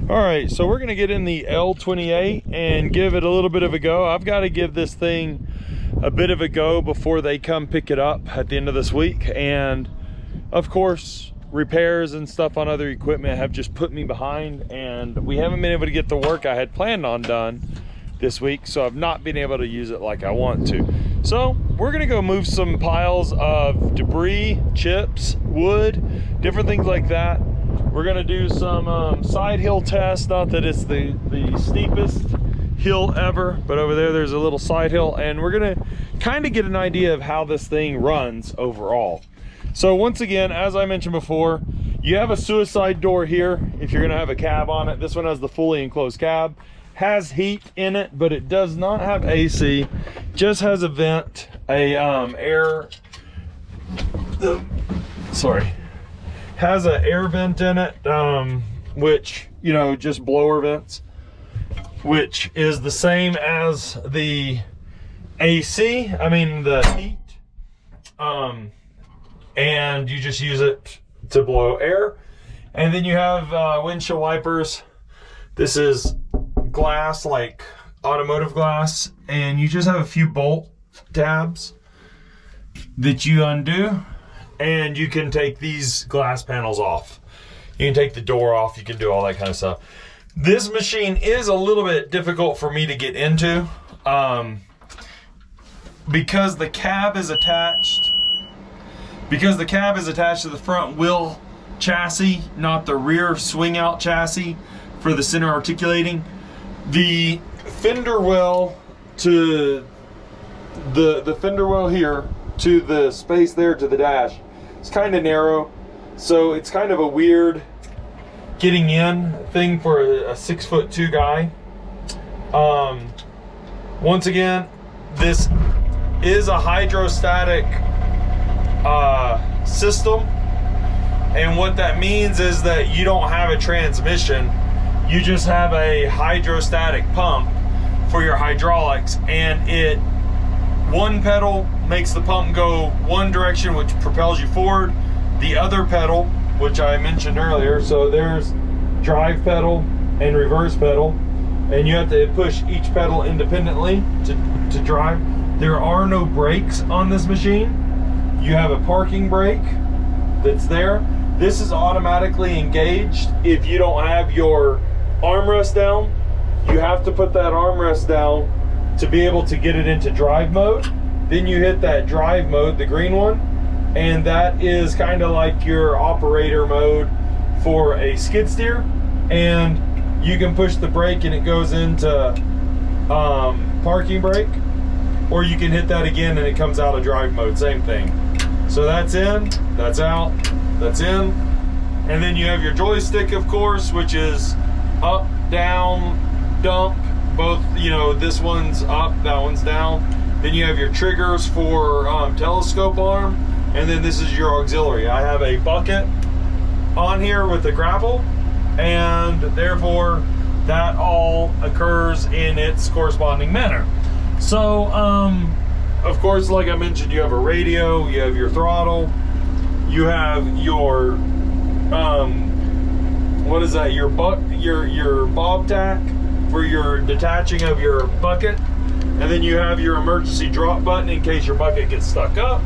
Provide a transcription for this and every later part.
All right, so we're gonna get in the L28 and give it a little bit of a go. I've got to give this thing a bit of a go before they come pick it up at the end of this week. And of course, repairs and stuff on other equipment have just put me behind, and we haven't been able to get the work I had planned on done this week, so I've not been able to use it like I want to. So we're gonna go move some piles of debris, chips, wood, different things like that. We're gonna do some side hill tests. Not that it's the steepest hill ever, but over there's a little side hill, and we're gonna kind of get an idea of how this thing runs overall. So once again, as I mentioned before, you have a suicide door here if you're gonna have a cab on it. This one has the fully enclosed cab, has heat in it, but it does not have AC, just has a vent, has an air vent in it, which, you know, just blower vents, which is the same as the AC, the heat, and you just use it to blow air. And then you have windshield wipers. This is glass, like automotive glass, and you just have a few bolt tabs that you undo, and you can take these glass panels off. You can take the door off, you can do all that kind of stuff. This machine is a little bit difficult for me to get into because the cab is attached to the front wheel chassis, not the rear swing out chassis for the center articulating. The fender well to the fender well here to the space there to the dash, it's kind of narrow, so it's kind of a weird getting in thing for a 6'2" guy. Once again, this is a hydrostatic system, and what that means is that you don't have a transmission, you just have a hydrostatic pump for your hydraulics, and one pedal makes the pump go one direction, which propels you forward. The other pedal, which I mentioned earlier, so there's drive pedal and reverse pedal, and you have to push each pedal independently to drive. There are no brakes on this machine. You have a parking brake that's there. This is automatically engaged if you don't have your armrest down. You have to put that armrest down to be able to get it into drive mode. Then you hit that drive mode, the green one, and that is kind of like your operator mode for a skid steer, and you can push the brake and it goes into parking brake, or you can hit that again and it comes out of drive mode, same thing. So that's in, that's out, that's in, and then you have your joystick, of course, which is up, down, dump, both, you know, this one's up, that one's down. Then you have your triggers for telescope arm, and then this is your auxiliary. I have a bucket on here with a grapple, and therefore that all occurs in its corresponding manner. So of course, like I mentioned, you have a radio, you have your throttle, you have your what is that, your Bobcat for your detaching of your bucket, and then you have your emergency drop button in case your bucket gets stuck up,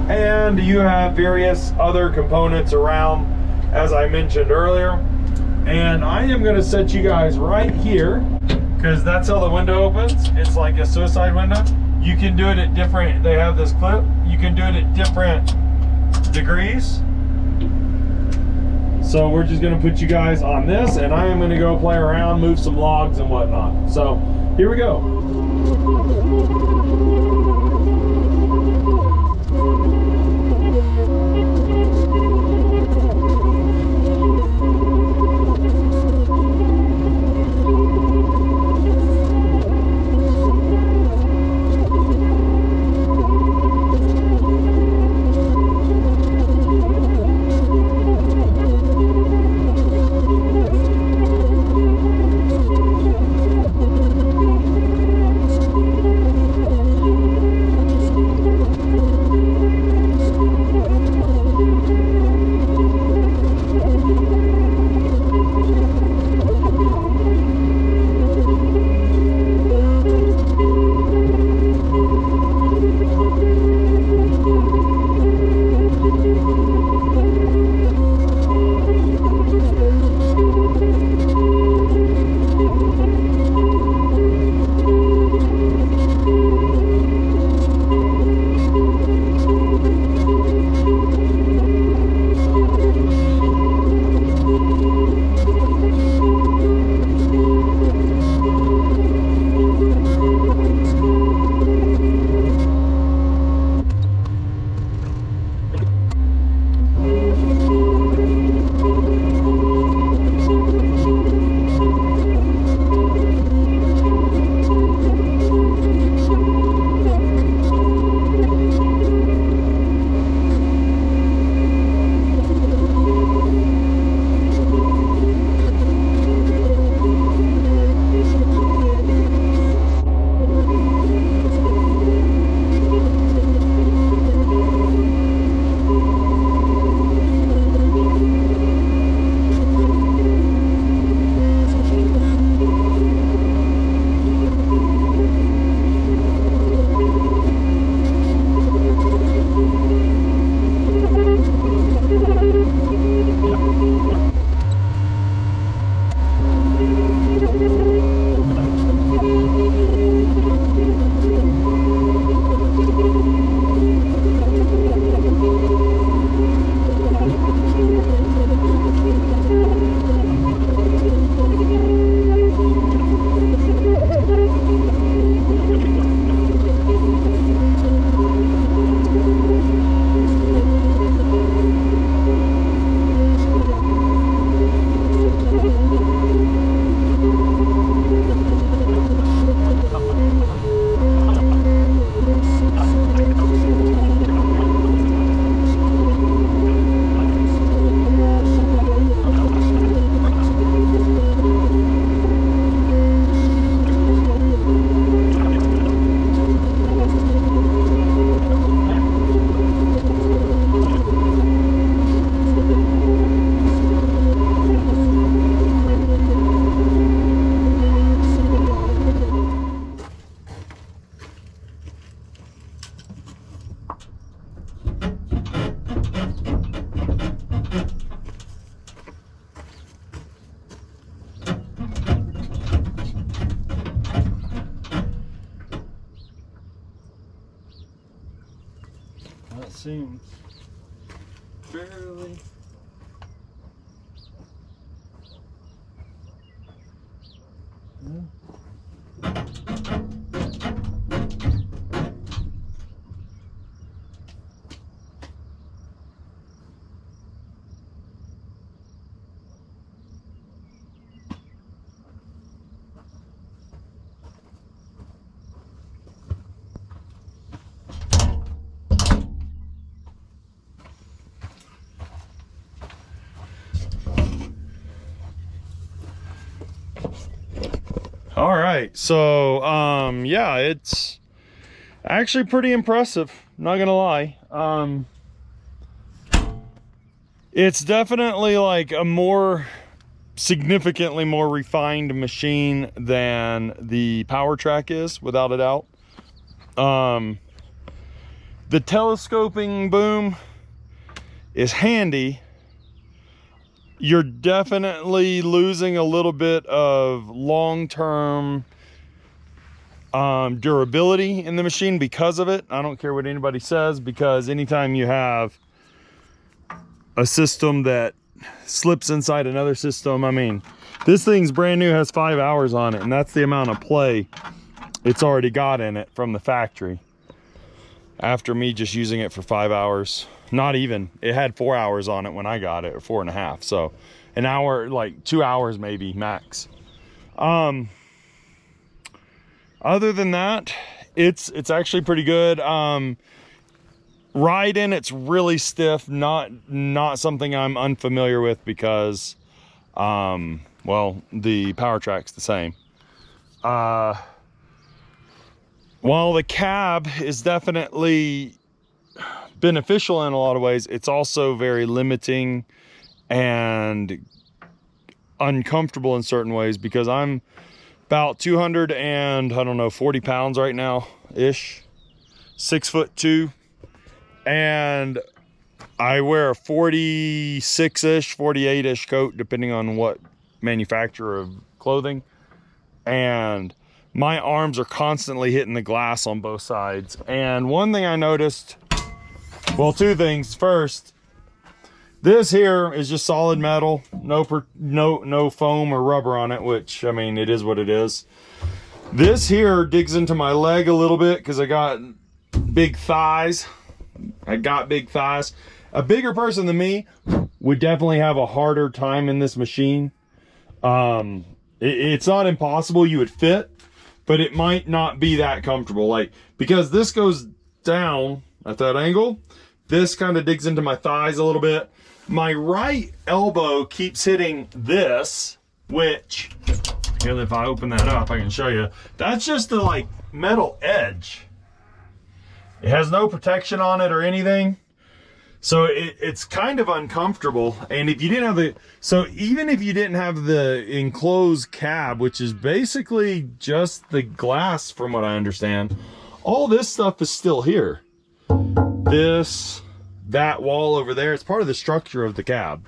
and you have various other components around, as I mentioned earlier. And I am going to set you guys right here, because that's how the window opens. It's like a suicide window. You can do it at different, they have this clip, you can do it at different degrees. So we're just going to put you guys on this, and I am going to go play around, move some logs and whatnot. So here we go. seems fairly... Yeah. All right, so yeah, it's actually pretty impressive, not gonna lie. It's definitely like a more significantly more refined machine than the Powertrac is, without a doubt. The telescoping boom is handy. You're definitely losing a little bit of long-term durability in the machine because of it. I don't care what anybody says, because anytime you have a system that slips inside another system, I mean, this thing's brand new, has 5 hours on it, and that's the amount of play it's already got in it from the factory. After me just using it for 5 hours. Not even, it had 4 hours on it when I got it, or 4.5. So an hour, like 2 hours maybe max. Other than that, it's actually pretty good. Riding, it's really stiff, not something I'm unfamiliar with, because well, the Powertrac's the same. While the cab is definitely beneficial in a lot of ways, it's also very limiting and uncomfortable in certain ways, because I'm about 200 and I don't know, 40 pounds right now ish, 6'2", and I wear a 46-ish, 48-ish coat, depending on what manufacturer of clothing, and my arms are constantly hitting the glass on both sides. And one thing I noticed, well, two things. First, this here is just solid metal, no foam or rubber on it, which, I mean, it is what it is. This here digs into my leg a little bit because I got big thighs. A bigger person than me would definitely have a harder time in this machine. It's not impossible you would fit, but it might not be that comfortable. Like, because this goes down at that angle, this kind of digs into my thighs a little bit. My right elbow keeps hitting this, which, here, if I open that up, I can show you. That's just the like metal edge. It has no protection on it or anything. So it's kind of uncomfortable. And if you didn't have the, so even if you didn't have the enclosed cab, which is basically just the glass from what I understand, all this stuff is still here. That wall over there, it's part of the structure of the cab.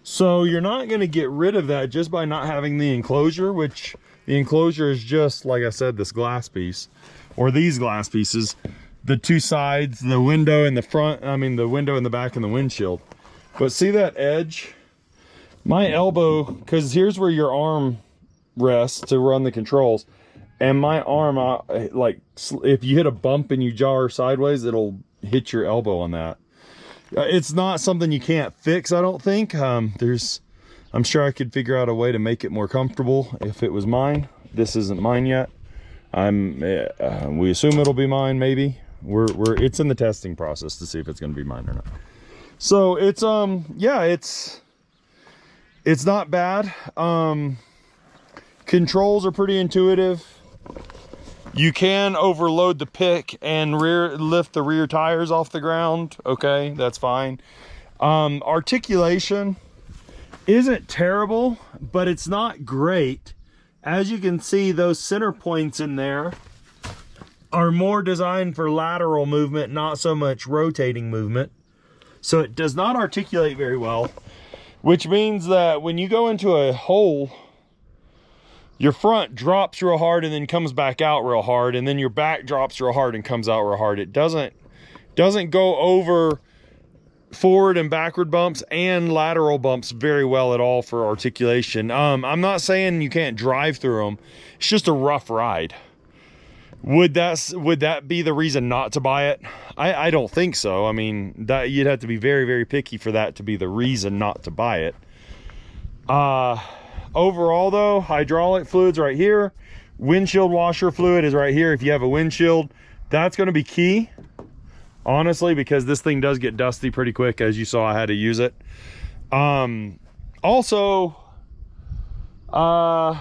So you're not gonna get rid of that just by not having the enclosure, which the enclosure is just, like I said, this glass piece, or these glass pieces. The two sides, the window in the front, I mean the window in the back and the windshield. But see that edge? My elbow, because here's where your arm rests to run the controls, and my arm, like, if you hit a bump and you jar sideways, it'll hit your elbow on that. It's not something you can't fix, I don't think. I'm sure I could figure out a way to make it more comfortable if it was mine. This isn't mine yet. We assume it'll be mine, maybe. It's in the testing process to see if it's going to be mine or not. So it's yeah, it's not bad. Controls are pretty intuitive. You can overload the pick and lift the rear tires off the ground. Okay, that's fine. Articulation isn't terrible, but it's not great. As you can see, those center points in there are more designed for lateral movement, not so much rotating movement. So it does not articulate very well, which means that when you go into a hole, your front drops real hard and then comes back out real hard, and then your back drops real hard and comes out real hard. It doesn't doesn't go over forward and backward bumps and lateral bumps very well at all for articulation. I'm not saying you can't drive through them. It's just a rough ride. Would that be the reason not to buy it? I don't think so. I mean, that you'd have to be very, very picky for that to be the reason not to buy it. Overall though, hydraulic fluid's right here. Windshield washer fluid is right here. If you have a windshield, that's going to be key, honestly, because this thing does get dusty pretty quick. As you saw, I had to use it. Also, I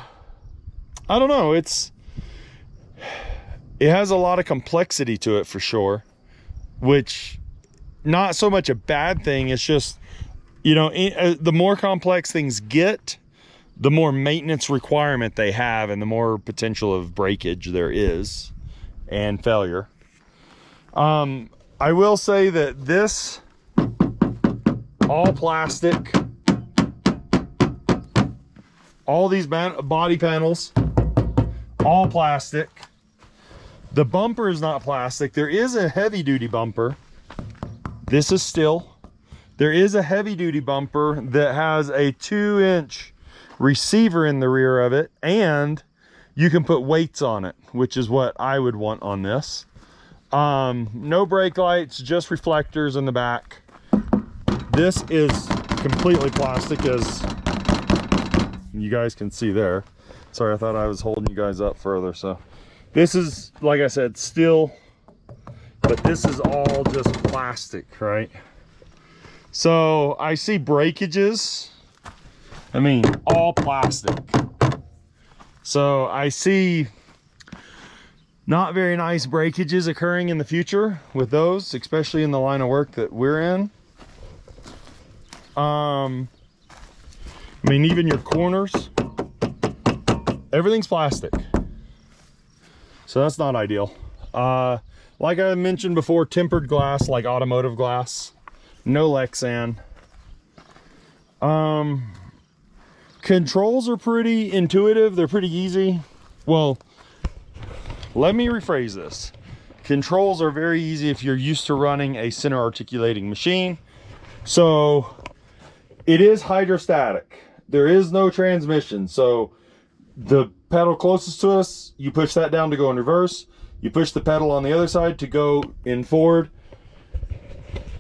don't know, it has a lot of complexity to it for sure, which not so much a bad thing. It's just, you know, the more complex things get, the more maintenance requirement they have and the more potential of breakage there is and failure. I will say that this, all plastic, all these body panels, all plastic. The bumper is not plastic. There is a heavy duty bumper. This is steel. There is a heavy duty bumper that has a 2-inch receiver in the rear of it, and you can put weights on it, which is what I would want on this. No brake lights, just reflectors in the back. This is completely plastic, as you guys can see there. Sorry, I thought I was holding you guys up further. So this is, like I said, steel, but this is all just plastic, right? So I see breakages. I mean, all plastic. So I see not very nice breakages occurring in the future with those, especially in the line of work that we're in. I mean, even your corners, everything's plastic. So that's not ideal. Like I mentioned before, tempered glass, like automotive glass, no Lexan. Controls are pretty intuitive. They're pretty easy. Well, let me rephrase this. Controls are very easy if you're used to running a center articulating machine. So it is hydrostatic. There is no transmission. So the pedal closest to us, you push that down to go in reverse. You push the pedal on the other side to go in forward.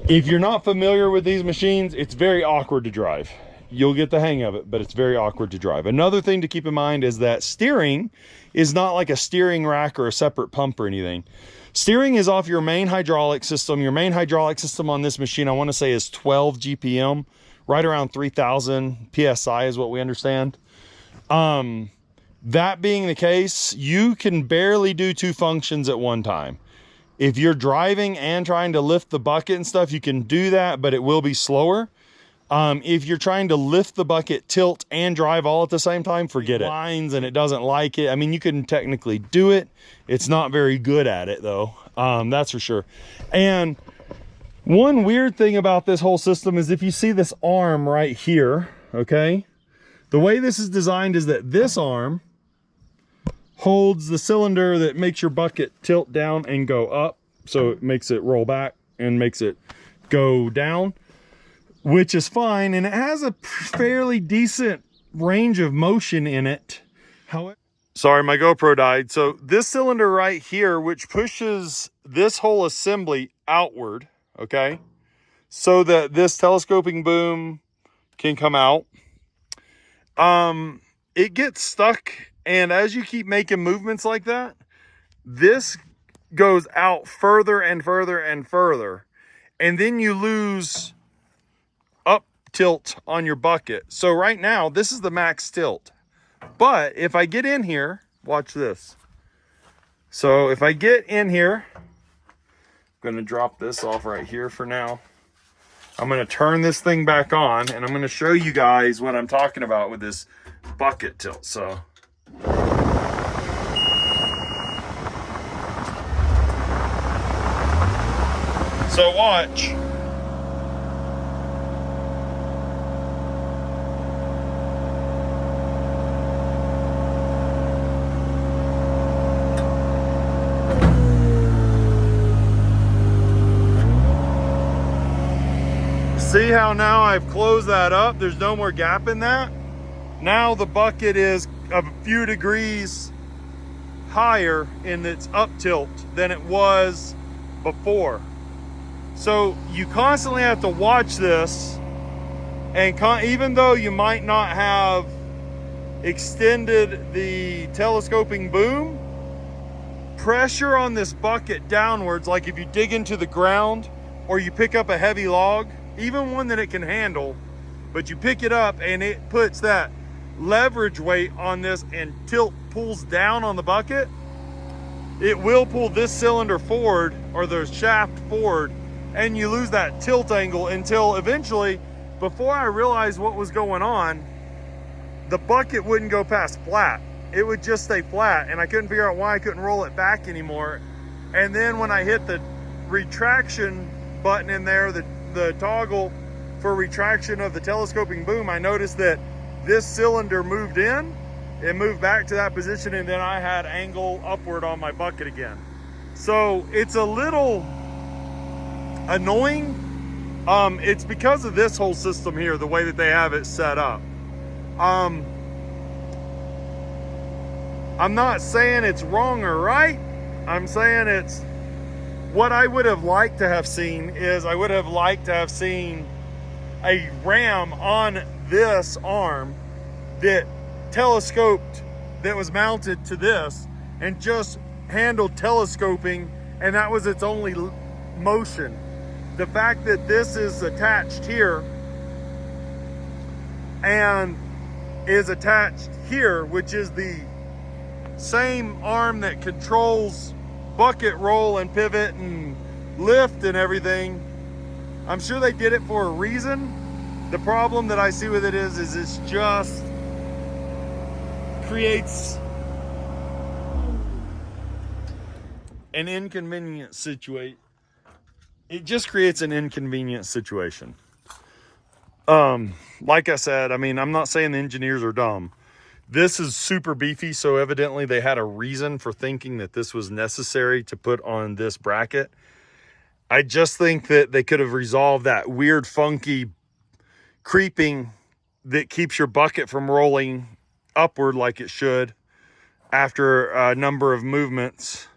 If you're not familiar with these machines, it's very awkward to drive. You'll get the hang of it, but it's very awkward to drive. Another thing to keep in mind is that steering is not like a steering rack or a separate pump or anything. Steering is off your main hydraulic system. Your main hydraulic system on this machine, I want to say, is 12 GPM, right around 3,000 PSI is what we understand. That being the case, you can barely do 2 functions at one time. If you're driving and trying to lift the bucket and stuff, you can do that, but it will be slower. If you're trying to lift the bucket, tilt, and drive all at the same time, forget it. Lines and it doesn't like it. I mean, you can technically do it. It's not very good at it though. That's for sure. And one weird thing about this whole system is if you see this arm right here, okay? The way this is designed is that this arm holds the cylinder that makes your bucket tilt down and go up. So it makes it roll back and makes it go down, which is fine. And it has a fairly decent range of motion in it. However, sorry, my GoPro died. So this cylinder right here, which pushes this whole assembly outward, okay, so that this telescoping boom can come out, it gets stuck. And as you keep making movements like that, this goes out further and further and further. And then you lose up tilt on your bucket. So right now, this is the max tilt. But if I get in here, watch this. So if I get in here, I'm going to drop this off right here for now. I'm going to turn this thing back on, and I'm going to show you guys what I'm talking about with this bucket tilt. So watch. See how now I've closed that up? There's no more gap in that. Now the bucket is a few degrees higher in its up tilt than it was before. So you constantly have to watch this, and even though you might not have extended the telescoping boom, pressure on this bucket downwards, like if you dig into the ground or you pick up a heavy log, even one that it can handle, but you pick it up and it puts that leverage weight on this and pulls down on the bucket, it will pull this cylinder forward or the shaft forward, and you lose that tilt angle until eventually, before I realized what was going on, the bucket wouldn't go past flat. It would just stay flat, and I couldn't figure out why I couldn't roll it back anymore. And then when I hit the retraction button in there, the toggle for retraction of the telescoping boom, I noticed that this cylinder moved in, it moved back to that position, and then I had angle upward on my bucket again. So it's a little annoying. It's because of this whole system here, the way that they have it set up. I'm not saying it's wrong or right. I'm saying it's what I would have liked to have seen is I would have liked to have seen a ram on this arm that telescoped, that was mounted to this and just handled telescoping, and that was its only motion. The fact that this is attached here and is attached here, which is the same arm that controls bucket roll and pivot and lift and everything, I'm sure they did it for a reason. The problem that I see with it is it's just creates an inconvenient situation. It just creates an inconvenient situation. Like I said, I mean, I'm not saying the engineers are dumb. This is super beefy, so evidently they had a reason for thinking that this was necessary to put on this bracket. I just think that they could have resolved that weird, funky creeping that keeps your bucket from rolling upward like it should after a number of movements.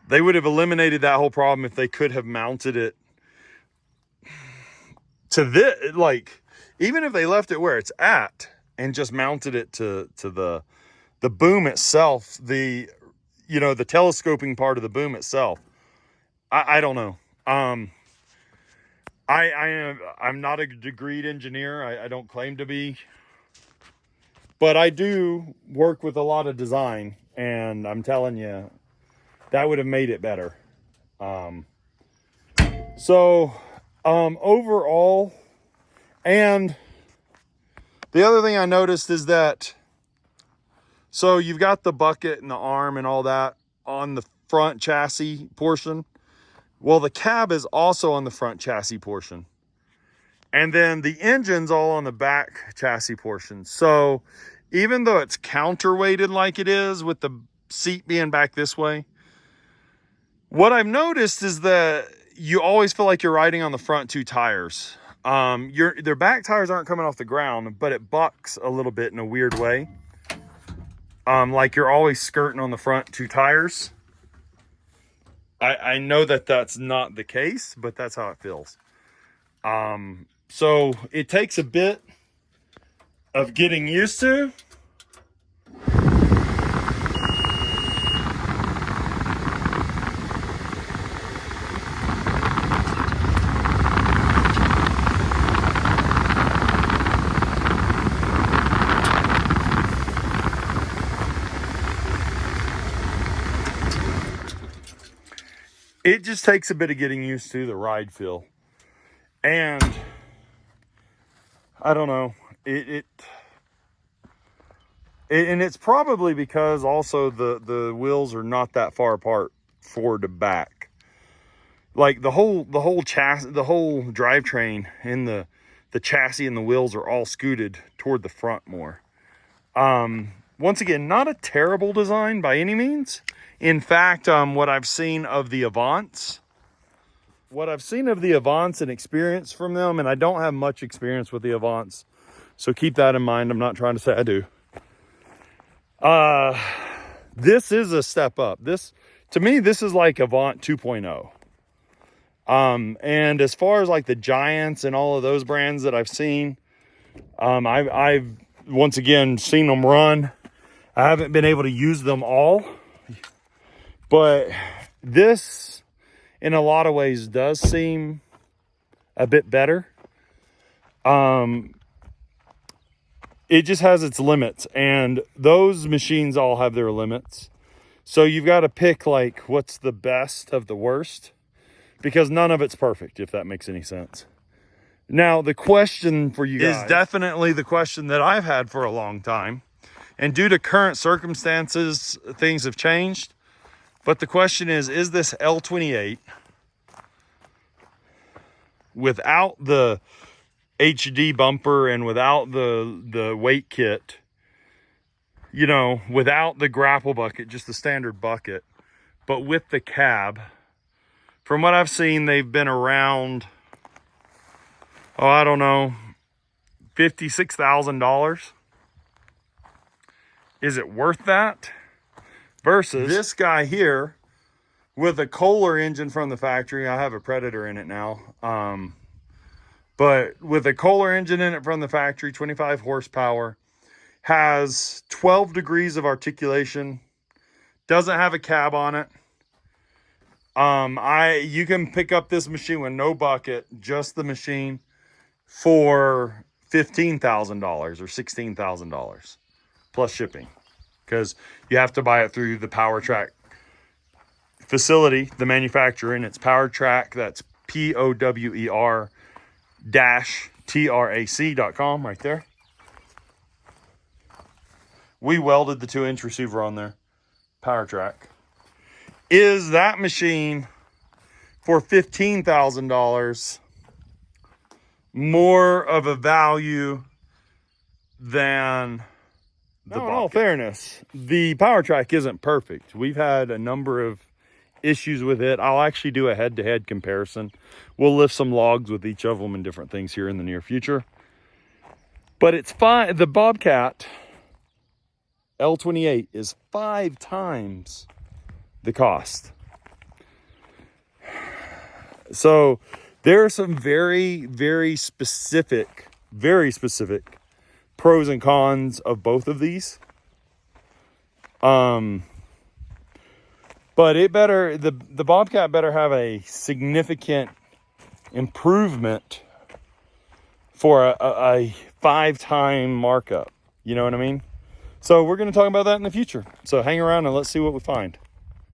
They would have eliminated that whole problem if they could have mounted it to this, like, even if they left it where it's at and just mounted it to the boom itself, the telescoping part of the boom itself. I don't know. I'm not a degreed engineer. I don't claim to be, but I do work with a lot of design, and I'm telling you, that would have made it better. Overall, and the other thing I noticed is that, so you've got the bucket and the arm and all that on the front chassis portion. Well, the cab is also on the front chassis portion. And then the engine's all on the back chassis portion. So even though it's counterweighted like it is with the seat being back this way, what I've noticed is that you always feel like you're riding on the front two tires. Their back tires aren't coming off the ground, but it bucks a little bit in a weird way. Like you're always skirting on the front two tires. I know that that's not the case, but that's how it feels. So it takes a bit of getting used to. It just takes a bit of getting used to the ride feel. And I don't know, and it's probably because also the wheels are not that far apart forward to back. Like the whole chassis, the whole drivetrain and the chassis and the wheels are all scooted toward the front more. Once again, not a terrible design by any means. In fact, what I've seen of the Avants, what I've seen of the Avants and experience from them, and I don't have much experience with the Avants, so keep that in mind. I'm not trying to say I do. This is a step up. This, to me, this is like Avant 2.0. And as far as like the Giants and all of those brands that I've seen, I've once again seen them run. I haven't been able to use them all, but this in a lot of ways does seem a bit better. It just has its limits, and those machines all have their limits. So you've got to pick like what's the best of the worst, because none of it's perfect, if that makes any sense. Now, the question for you guys is definitely the question that I've had for a long time. And due to current circumstances, things have changed. But the question is this L28 without the HD bumper and without the weight kit, you know, without the grapple bucket, just the standard bucket, but with the cab, from what I've seen, they've been around, oh, I don't know, $56,000. Is it worth that? Versus this guy here with a Kohler engine from the factory. I have a Predator in it now. But with a Kohler engine in it from the factory, 25 horsepower, has 12 degrees of articulation, doesn't have a cab on it. You can pick up this machine with no bucket, just the machine, for $15,000 or $16,000 plus shipping, because you have to buy it through the Powertrac facility, the manufacturer, and it's Powertrac. That's POWER-TRAC.com right there. We welded the 2-inch receiver on there. Powertrac. Is that machine for $15,000 more of a value than the Bobcat? In all fairness, the Powertrac isn't perfect. We've had a number of issues with it. I'll actually do a head-to-head comparison. We'll lift some logs with each of them and different things here in the near future. But it's fine. The Bobcat L28 is 5 times the cost. So there are some very, very specific pros and cons of both of these. But the Bobcat better have a significant improvement for a 5-time markup. You know what I mean? So we're going to talk about that in the future. So hang around and let's see what we find.